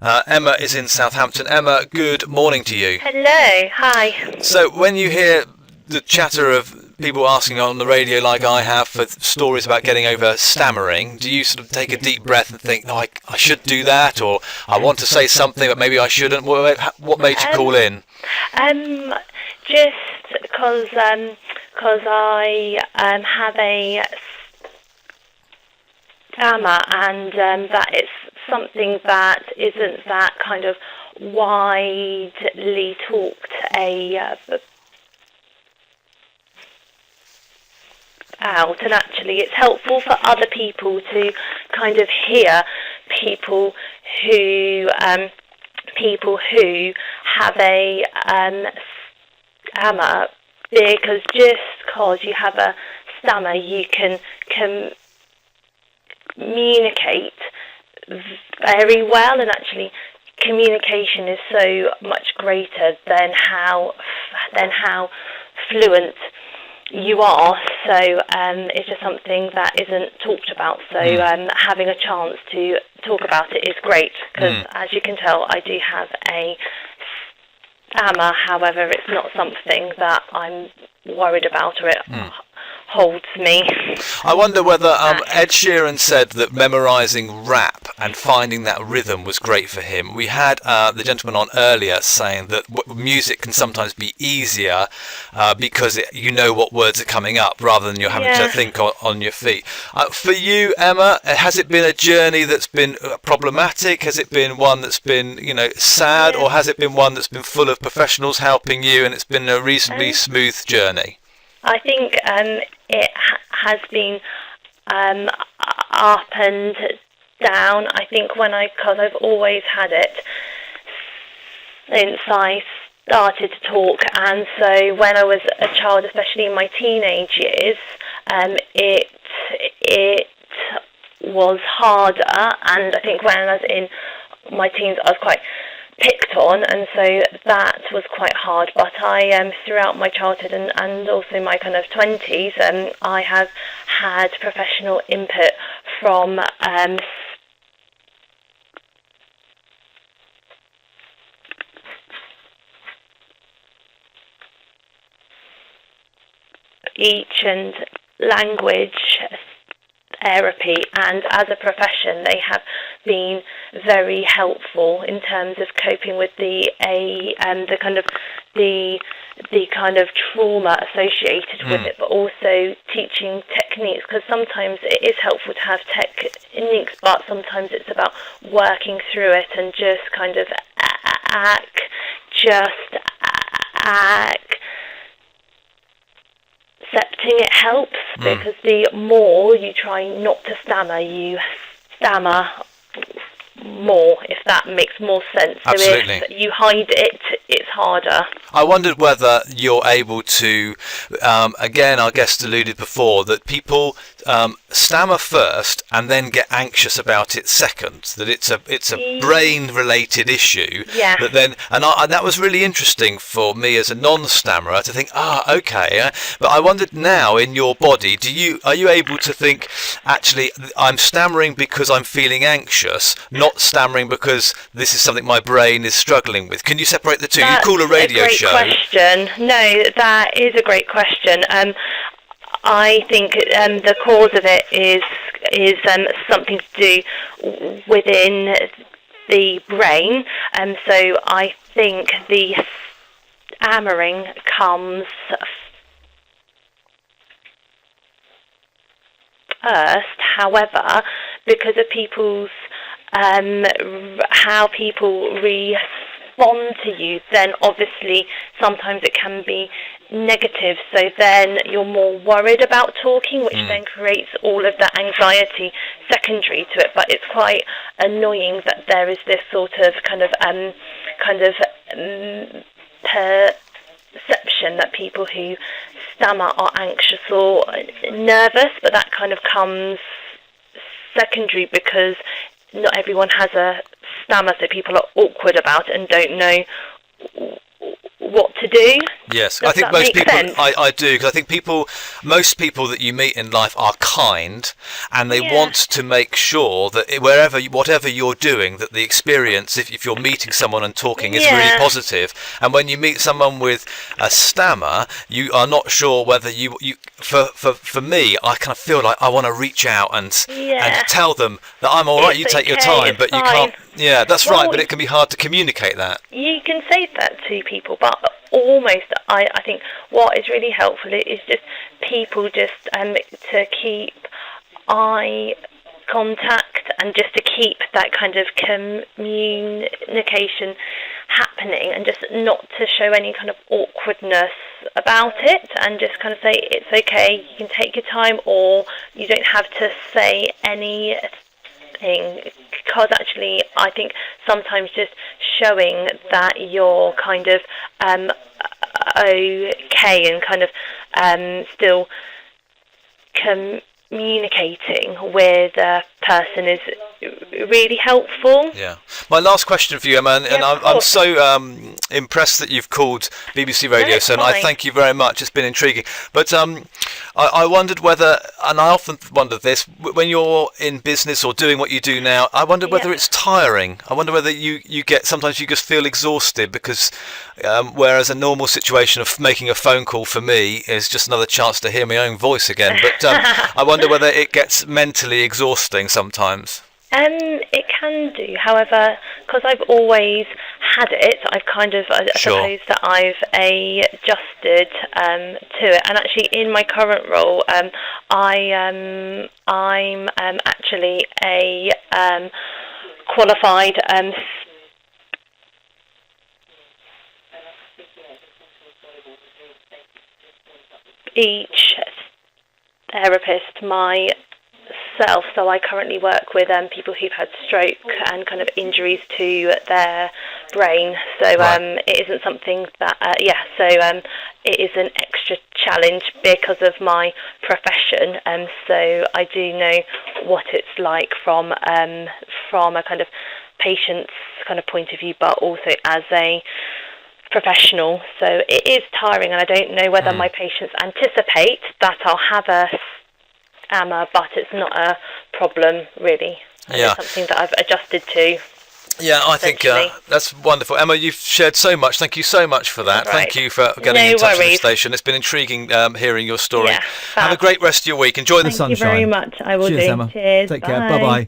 Emma is in Southampton. Emma, good morning to you. Hello, hi. So when you hear the chatter of people asking on the radio like I have for stories about getting over stammering, do you sort of take a deep breath and think, I should do that, or I want to say something but maybe I shouldn't? What made you call in? Just because I have a stammer, and that it's something that isn't that kind of widely talked out, and actually it's helpful for other people to kind of hear people who have a stammer, because just because you have a stammer you can communicate very well, and actually communication is so much greater than how fluent you are. So it's just something that isn't talked about, so having a chance to talk about it is great, because as you can tell I do have a stammer. However, it's not something that I'm worried about, or it holds me. I wonder whether Ed Sheeran said that memorising rap and finding that rhythm was great for him. We had the gentleman on earlier saying that music can sometimes be easier because you know what words are coming up rather than you're having to think on your feet. For you, Emma, has it been a journey that's been problematic? Has it been one that's been, sad, or has it been one that's been full of professionals helping you and it's been a reasonably smooth journey? I think it has been up and down. I think because I've always had it since I started to talk, and so when I was a child, especially in my teenage years, it was harder, and I think when I was in my teens I was quite picked on, and so that was quite hard. But I throughout my childhood and also my kind of 20s, I have had professional input from speech and language therapy, and as a profession they have been very helpful in terms of coping with the kind of trauma associated with it, but also teaching techniques, because sometimes it is helpful to have techniques, but sometimes it's about working through it and just kind of accepting it helps, because the more you try not to stammer, you stammer more, if that makes more sense. Absolutely. So if you hide it, it's harder. I wondered whether you're able to, again, our guest alluded before, that people stammer first and then get anxious about it second, that it's a brain-related issue. Yeah. That then, and that was really interesting for me as a non-stammerer to think, okay. But I wondered now, in your body, are you able to think, actually, I'm stammering because I'm feeling anxious, not stammering because this is something my brain is struggling with? Can you separate the two? You call a radio show. That's a great question. No, that is a great question. I think the cause of it is something to do within the brain, and so I think the stammering comes first. However, because of people's how people respond to you, then obviously sometimes it can be negative, so then you're more worried about talking, which then creates all of that anxiety secondary to it. But it's quite annoying that there is this sort of perception that people who stammer are anxious or nervous, but that kind of comes secondary because not everyone has a stammer, so people are awkward about it and don't know what to do. Yes, Does I think that most make people, sense? I do, because I think most people that you meet in life are kind, and they Yeah. want to make sure that whatever you're doing, that the experience, if you're meeting someone and talking, is really Yeah. positive. And when you meet someone with a stammer, you are not sure whether for me, I kind of feel like I want to reach out and tell them that I'm all right. You It's take your okay, time, it's but you fine. can't. Yeah, that's Well, right. But it can be hard to communicate that. You can say that to people, but almost, I think what is really helpful is just people just to keep eye contact and just to keep that kind of communication happening, and just not to show any kind of awkwardness about it, and just kind of say it's okay, you can take your time, or you don't have to say anything. Because actually, I think sometimes just showing that you're kind of okay and kind of still communicating with a person is really helpful. Yeah. My last question for you, Emma, and I'm so impressed that you've called BBC Radio Solent. I thank you very much. It's been intriguing. But I wondered whether, and I often wonder this, when you're in business or doing what you do now, I wonder whether it's tiring. I wonder whether you get, sometimes you just feel exhausted, because whereas a normal situation of making a phone call for me is just another chance to hear my own voice again. But I wonder whether it gets mentally exhausting sometimes. It can do, however, because I've always had it, I've kind of, I suppose that I've adjusted to it. And actually, in my current role, I'm actually a qualified speech therapist myself, so I currently work with people who've had stroke and kind of injuries to their brain. So it isn't something that it is an extra challenge because of my profession. So I do know what it's like from a kind of patient's kind of point of view, but also as a professional. So it is tiring, and I don't know whether my patients anticipate that I'll have a stammer, but it's not a problem really. It's something that I've adjusted to. Yeah, I think that's wonderful. Emma, you've shared so much. Thank you so much for that. Thank you for getting in touch with the station. It's been intriguing hearing your story. Have a great rest of your week. Enjoy the sunshine. Thank you very much. I will do. Cheers, Emma. Cheers. Take care. Bye-bye.